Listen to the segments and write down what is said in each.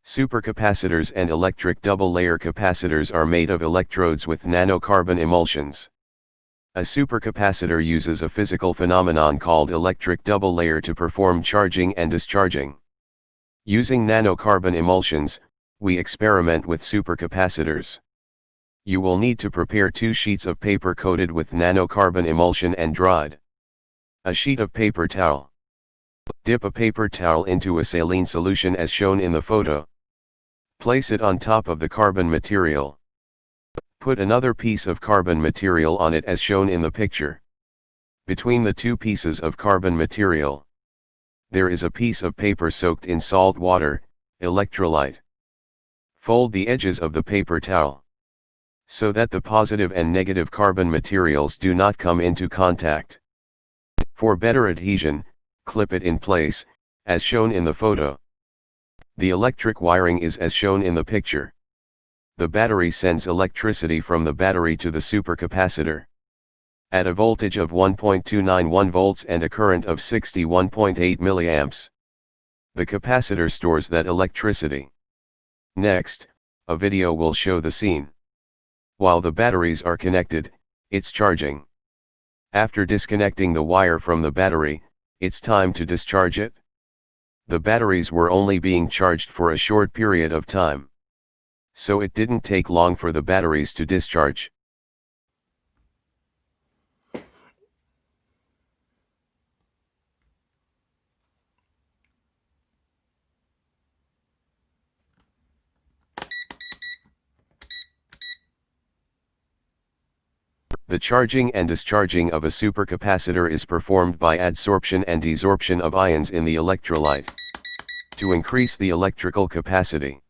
Supercapacitors and electric double-layer capacitors are made of electrodes with nanocarbon emulsions. A supercapacitor uses a physical phenomenon called electric double layer to perform charging and discharging. Using nanocarbon emulsions, we experiment with supercapacitors. You will need to prepare 2 sheets of paper coated with nanocarbon emulsion and dried. A sheet of paper towel. Dip a paper towel into a saline solution as shown in the photo. Place it on top of the carbon material. Put another piece of carbon material on it as shown in the picture. Between the 2 pieces of carbon material, there is a piece of paper soaked in salt water, electrolyte. Fold the edges of the paper towel, so that the positive and negative carbon materials do not come into contact. For better adhesion, clip it in place, as shown in the photo. The electric wiring is as shown in the picture. The battery sends electricity from the battery to the supercapacitor. At a voltage of 1.291 volts and a current of 61.8 milliamps. The capacitor stores that electricity. Next, a video will show the scene. While the batteries are connected, it's charging. After disconnecting the wire from the battery, it's time to discharge it. The batteries were only being charged for a short period of time, so it didn't take long for the batteries to discharge. The charging and discharging of a supercapacitor is performed by adsorption and desorption of ions in the electrolyte. To increase the electrical capacity,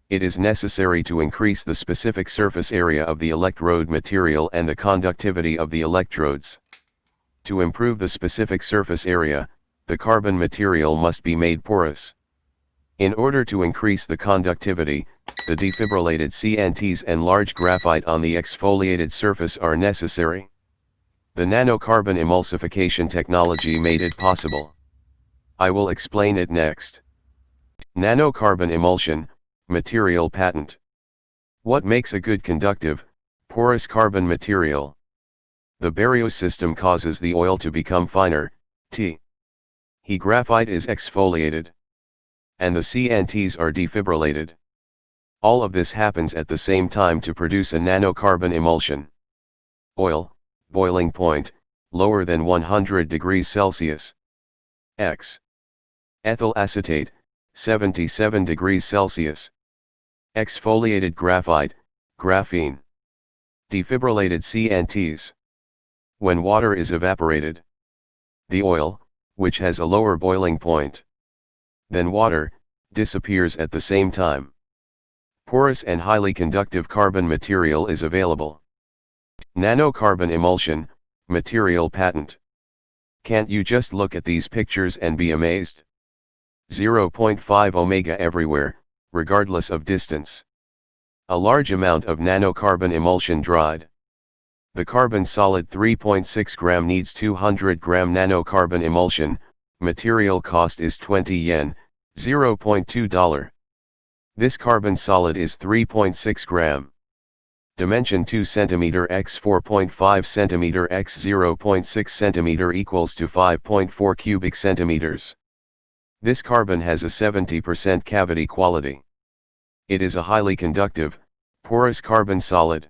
it is necessary to increase the specific surface area of the electrode material and the conductivity of the electrodes. To improve the specific surface area, the carbon material must be made porous. In order to increase the conductivity, the defibrillated CNTs and large graphite on the exfoliated surface are necessary. The nanocarbon emulsification technology made it possible. I will explain it next. Nanocarbon emulsion, material patent. What makes a good conductive, porous carbon material? The BERYU system causes the oil to become finer, T. Graphite is exfoliated, and the CNTs are defibrillated. All of this happens at the same time to produce a nanocarbon emulsion. Oil, boiling point, lower than 100 degrees Celsius. X. Ethyl acetate, 77 degrees Celsius. Exfoliated graphite, graphene. Defibrillated CNTs. When water is evaporated, the oil, which has a lower boiling point than water, disappears at the same time. Porous and highly conductive carbon material is available. Nanocarbon emulsion, material patent. Can't you just look at these pictures and be amazed? 0.5 omega everywhere, regardless of distance. A large amount of nanocarbon emulsion dried. The carbon solid 3.6 gram needs 200 gram nanocarbon emulsion, material cost is 20 yen, $0.2. This carbon solid is 3.6 gram. Dimension 2 cm x 4.5 cm x 0.6 cm equals to 5.4 cubic centimeters. This carbon has a 70% cavity quality. It is a highly conductive, porous carbon solid.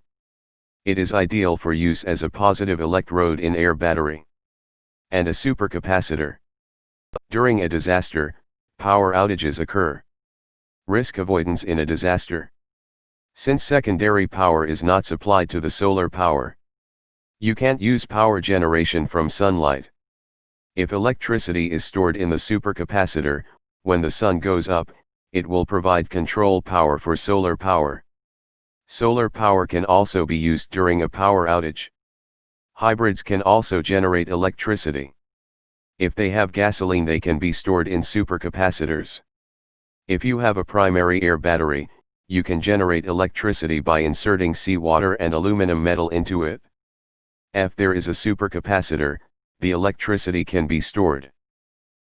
It is ideal for use as a positive electrode in air battery and a supercapacitor. During a disaster, power outages occur. Risk avoidance in a disaster. Since secondary power is not supplied to the solar power, you can't use power generation from sunlight. If electricity is stored in the supercapacitor, when the sun goes up, it will provide control power for solar power. Solar power can also be used during a power outage. Hybrids can also generate electricity. If they have gasoline, they can be stored in supercapacitors. If you have a primary air battery, you can generate electricity by inserting seawater and aluminum metal into it. If there is a supercapacitor, the electricity can be stored.